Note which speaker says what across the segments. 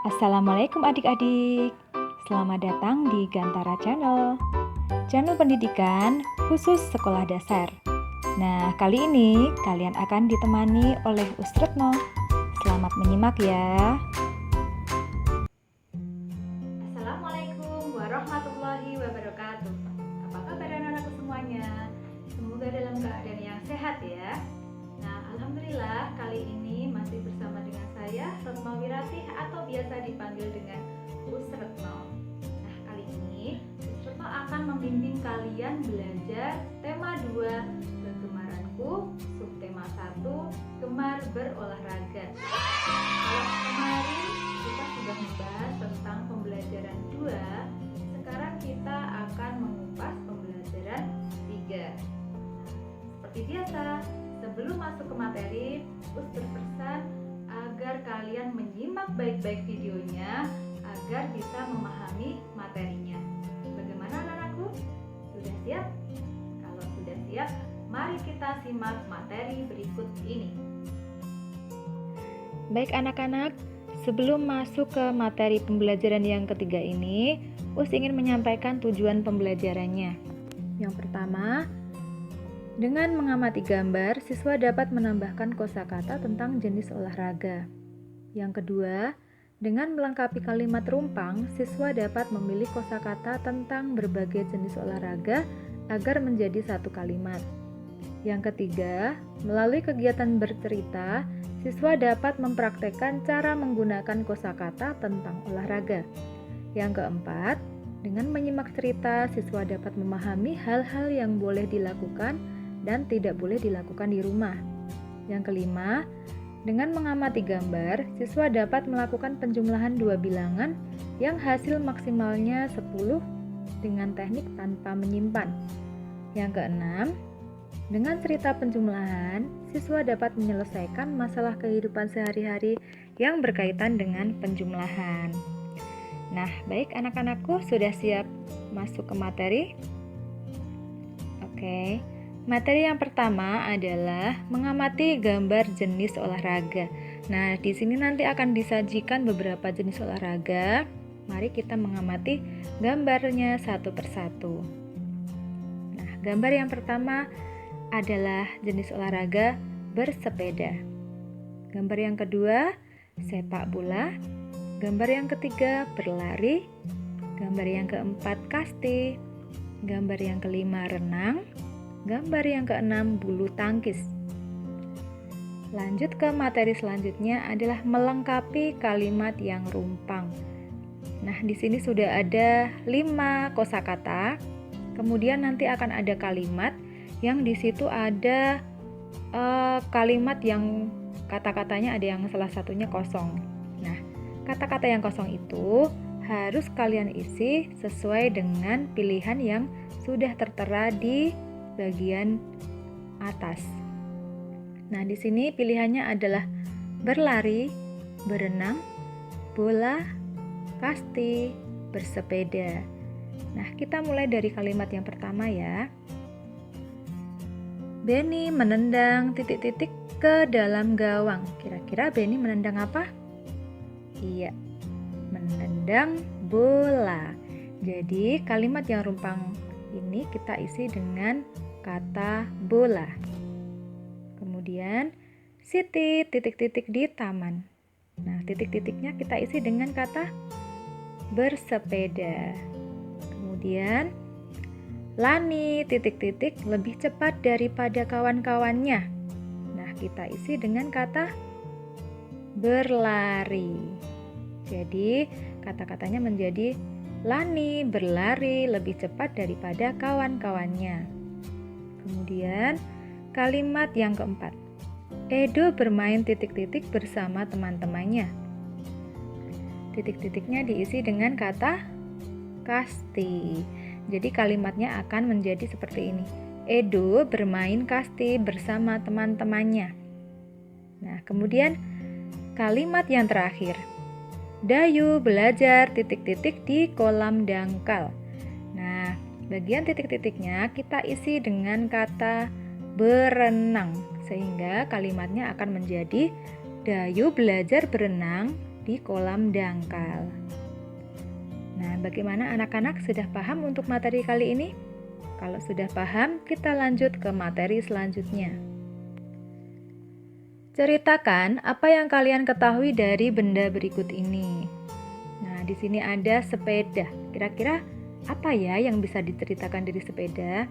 Speaker 1: Assalamualaikum adik-adik. Selamat datang di Gantara Channel. Channel pendidikan khusus sekolah dasar. Nah, kali ini kalian akan ditemani oleh Ustretno. Selamat menyimak ya.
Speaker 2: Assalamualaikum warahmatullahi wabarakatuh. Apa kabar anak-anakku semuanya? Semoga dalam keadaan yang sehat ya. Nah, alhamdulillah kali ini masih bersama dengan saya Retno Wiratih atau biasa dipanggil dengan Ustretno. Nah, kali ini Ustretno akan membimbing kalian belajar tema 2 kegemaranku, subtema 1 gemar berolahraga. Kalau kemarin kita sudah membahas tentang pembelajaran 2, sekarang kita akan mengupas pembelajaran 3. Seperti biasa, sebelum masuk ke materi, Us berpesan agar kalian menyimak baik-baik videonya agar bisa memahami materinya. Bagaimana anak-anakku? Sudah siap? Kalau sudah siap, mari kita simak materi berikut ini.
Speaker 1: Baik anak-anak, sebelum masuk ke materi pembelajaran yang ketiga ini, Us ingin menyampaikan tujuan pembelajarannya. Yang pertama, dengan mengamati gambar, siswa dapat menambahkan kosakata tentang jenis olahraga. Yang kedua, dengan melengkapi kalimat rumpang, siswa dapat memilih kosakata tentang berbagai jenis olahraga agar menjadi satu kalimat. Yang ketiga, melalui kegiatan bercerita, siswa dapat mempraktekkan cara menggunakan kosakata tentang olahraga. Yang keempat, dengan menyimak cerita, siswa dapat memahami hal-hal yang boleh dilakukan dan tidak boleh dilakukan di rumah. Yang kelima, dengan mengamati gambar, siswa dapat melakukan penjumlahan 2 bilangan yang hasil maksimalnya 10 dengan teknik tanpa menyimpan. Yang keenam, dengan cerita penjumlahan, siswa dapat menyelesaikan masalah kehidupan sehari-hari yang berkaitan dengan penjumlahan. Nah, baik anak-anakku, sudah siap masuk ke materi? Oke. Materi yang pertama adalah mengamati gambar jenis olahraga. Nah, di sini nanti akan disajikan beberapa jenis olahraga. Mari kita mengamati gambarnya satu persatu. Nah, gambar yang pertama adalah jenis olahraga bersepeda. Gambar yang kedua, sepak bola. Gambar yang ketiga, berlari. Gambar yang keempat, kasti. Gambar yang kelima, renang. Gambar yang keenam, bulu tangkis. Lanjut ke materi selanjutnya adalah melengkapi kalimat yang rumpang. Nah, di sini sudah ada 5 kosakata. Kemudian nanti akan ada kalimat yang di situ ada kalimat yang kata-katanya ada yang salah satunya kosong. Nah, kata-kata yang kosong itu harus kalian isi sesuai dengan pilihan yang sudah tertera di bagian atas. Nah, di sini pilihannya adalah berlari, berenang, bola, kasti, bersepeda. Nah, kita mulai dari kalimat yang pertama ya. Benny menendang titik-titik ke dalam gawang. Kira-kira Benny menendang apa? Iya, menendang bola. Jadi, kalimat yang rumpang ini kita isi dengan kata bola. Kemudian, Siti titik-titik di taman. Nah, titik-titiknya kita isi dengan kata bersepeda. Kemudian, Lani titik-titik lebih cepat daripada kawan-kawannya. Nah, kita isi dengan kata berlari. Jadi, kata-katanya menjadi Lani berlari lebih cepat daripada kawan-kawannya. Kemudian, kalimat yang keempat. Edo bermain titik-titik bersama teman-temannya. Titik-titiknya diisi dengan kata kasti. Jadi kalimatnya akan menjadi seperti ini. Edo bermain kasti bersama teman-temannya. Nah, kemudian kalimat yang terakhir. Dayu belajar titik-titik di kolam dangkal. Nah, bagian titik-titiknya kita isi dengan kata berenang, sehingga kalimatnya akan menjadi Dayu belajar berenang di kolam dangkal. Nah, bagaimana anak-anak sudah paham untuk materi kali ini? Kalau sudah paham, kita lanjut ke materi selanjutnya. Ceritakan apa yang kalian ketahui dari benda berikut ini. Nah, di sini ada sepeda. Kira-kira apa ya yang bisa diceritakan dari sepeda?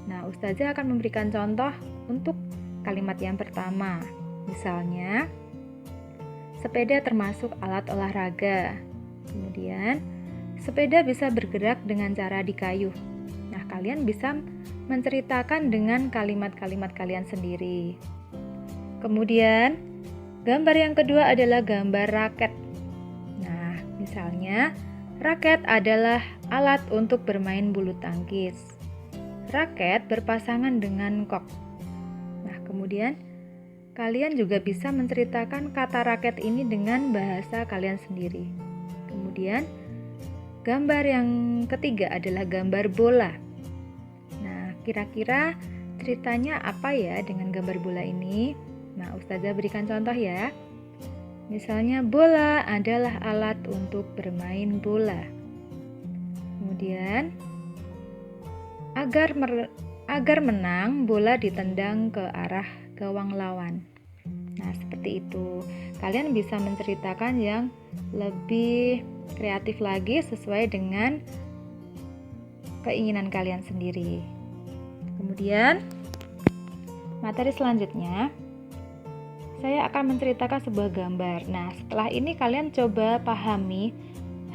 Speaker 1: Nah, Ustazah akan memberikan contoh untuk kalimat yang pertama. Misalnya, sepeda termasuk alat olahraga. Kemudian, sepeda bisa bergerak dengan cara dikayuh. Nah, kalian bisa menceritakan dengan kalimat-kalimat kalian sendiri. Kemudian, gambar yang kedua adalah gambar raket. Nah, misalnya, raket adalah alat untuk bermain bulu tangkis. Raket berpasangan dengan kok. Nah, kemudian kalian juga bisa menceritakan kata raket ini dengan bahasa kalian sendiri. Kemudian, gambar yang ketiga adalah gambar bola. Nah, kira-kira ceritanya apa ya dengan gambar bola ini? Nah, Ustazah berikan contoh ya. Misalnya, bola adalah alat untuk bermain bola. Kemudian, agar menang, bola ditendang ke arah gawang lawan. Nah, seperti itu. Kalian bisa menceritakan yang lebih kreatif lagi sesuai dengan keinginan kalian sendiri. Kemudian, materi selanjutnya, saya akan menceritakan sebuah gambar. Nah, setelah ini kalian coba pahami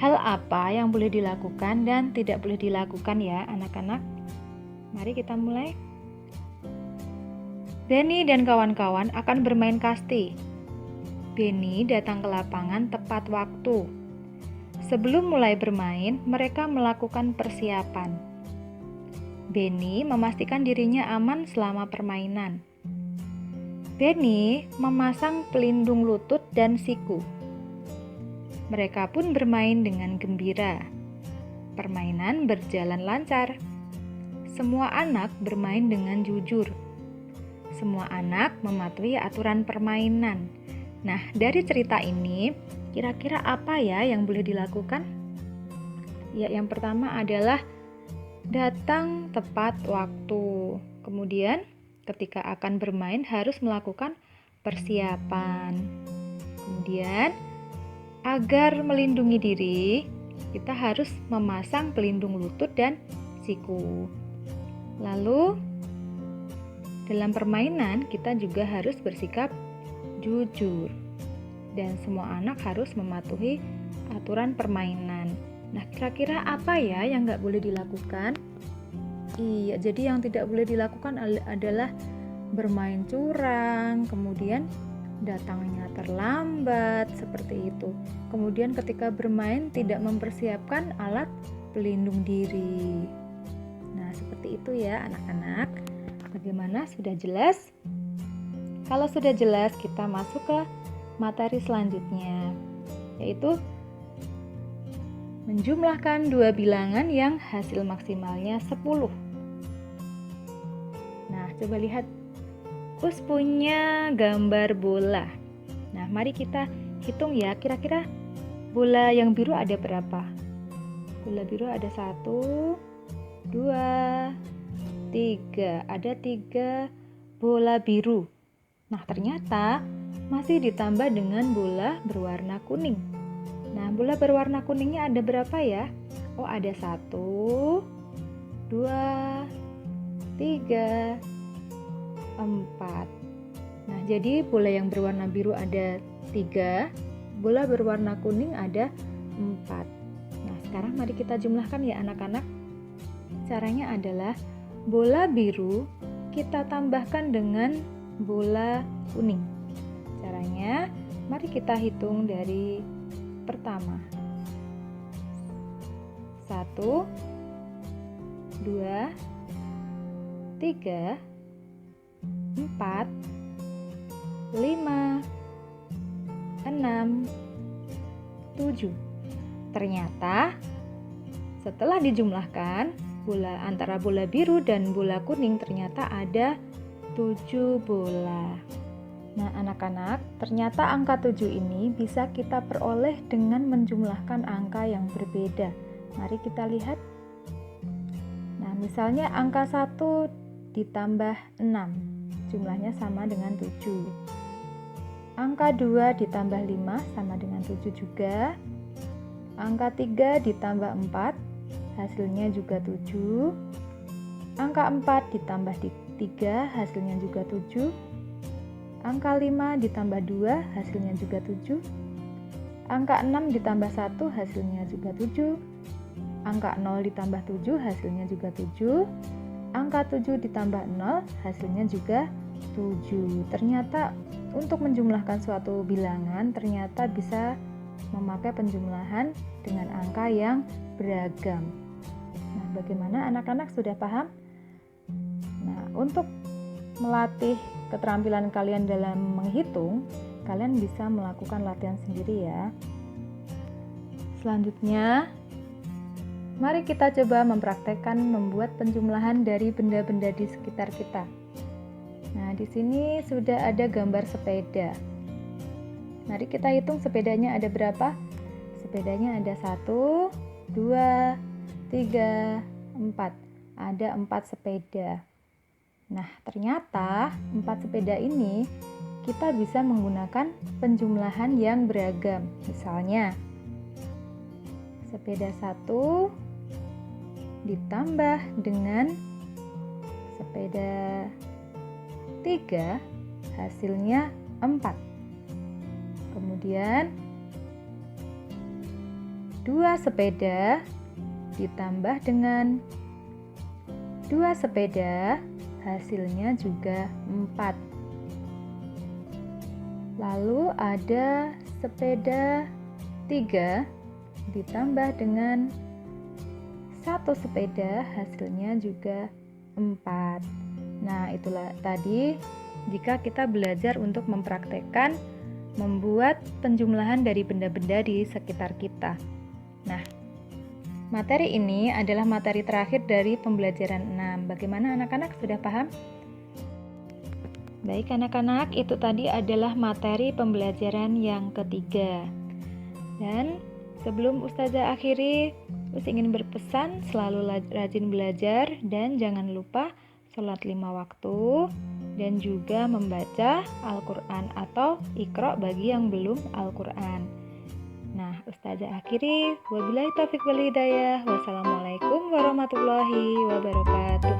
Speaker 1: hal apa yang boleh dilakukan dan tidak boleh dilakukan ya, anak-anak. Mari kita mulai. Benny dan kawan-kawan akan bermain kasti. Benny datang ke lapangan tepat waktu. Sebelum mulai bermain, mereka melakukan persiapan. Benny memastikan dirinya aman selama permainan. Benny memasang pelindung lutut dan siku. Mereka pun bermain dengan gembira. Permainan berjalan lancar. Semua anak bermain dengan jujur. Semua anak mematuhi aturan permainan. Nah, dari cerita ini, kira-kira apa ya yang boleh dilakukan? Ya, yang pertama adalah datang tepat waktu. Kemudian, ketika akan bermain harus melakukan persiapan. Kemudian, agar melindungi diri, kita harus memasang pelindung lutut dan siku. Lalu, dalam permainan kita juga harus bersikap jujur. Dan semua anak harus mematuhi aturan permainan. Nah, kira-kira apa ya yang nggak boleh dilakukan? Iya, jadi yang tidak boleh dilakukan adalah bermain curang, kemudian datangnya terlambat, seperti itu. Kemudian ketika bermain tidak mempersiapkan alat pelindung diri. Nah, seperti itu ya anak-anak. Bagaimana? Sudah jelas? Kalau sudah jelas, kita masuk ke materi selanjutnya, yaitu menjumlahkan dua bilangan yang hasil maksimalnya 10. Nah, coba lihat. Us punya gambar bola. Nah, mari kita hitung ya, kira-kira bola yang biru ada berapa? Bola biru ada 1, 2, 3. Ada 3 bola biru. Nah, ternyata masih ditambah dengan bola berwarna kuning. Nah, bola berwarna kuningnya ada berapa ya? Oh, ada 1, 2, 3, 4. Nah, jadi bola yang berwarna biru ada 3, bola berwarna kuning ada 4. Nah, sekarang mari kita jumlahkan ya anak-anak. Caranya adalah bola biru kita tambahkan dengan bola kuning. Caranya, mari kita hitung dari pertama. 1, 2, 3, 4, 5, 6, 7. Ternyata setelah dijumlahkan, antara bola biru dan bola kuning ternyata ada 7 bola. Nah, anak-anak, ternyata angka 7 ini bisa kita peroleh dengan menjumlahkan angka yang berbeda. Mari kita lihat. Nah, misalnya angka 1 ditambah 6, jumlahnya sama dengan 7. Angka 2 ditambah 5 sama dengan 7 juga. Angka 3 ditambah 4, hasilnya juga 7. Angka 4 ditambah 3, hasilnya juga 7. Angka 5 ditambah 2, hasilnya juga 7. Angka 6 ditambah 1, hasilnya juga 7. Angka 0 ditambah 7, hasilnya juga 7. Angka 7 ditambah 0, hasilnya juga 7. Ternyata untuk menjumlahkan suatu bilangan ternyata bisa memakai penjumlahan dengan angka yang beragam. Nah, bagaimana anak-anak sudah paham? Nah, untuk melatih keterampilan kalian dalam menghitung, kalian bisa melakukan latihan sendiri ya. Selanjutnya, mari kita coba mempraktekkan membuat penjumlahan dari benda-benda di sekitar kita. Nah, di sini sudah ada gambar sepeda. Mari kita hitung sepedanya ada berapa? Sepedanya ada 1, 2, 3, 4. Ada 4 sepeda. Nah, ternyata 4 sepeda ini kita bisa menggunakan penjumlahan yang beragam. Misalnya, sepeda 1 ditambah dengan sepeda 3, hasilnya 4. Kemudian 2 sepeda ditambah dengan 2 sepeda, hasilnya juga 4. Lalu ada sepeda 3 ditambah dengan 1 sepeda, hasilnya juga 4. Nah, itulah tadi jika kita belajar untuk mempraktekkan membuat penjumlahan dari benda-benda di sekitar kita. Nah, materi ini adalah materi terakhir dari pembelajaran 6. Bagaimana anak-anak sudah paham? Baik anak-anak, itu tadi adalah materi pembelajaran yang ketiga. Dan sebelum Ustazah akhiri, ingin berpesan selalu rajin belajar dan jangan lupa sholat 5 waktu dan juga membaca Al-Quran atau Iqra bagi yang belum Al-Quran. Nah, Ustazah akhiri, wabillahi taufiq wal hidayah. Wassalamualaikum warahmatullahi wabarakatuh.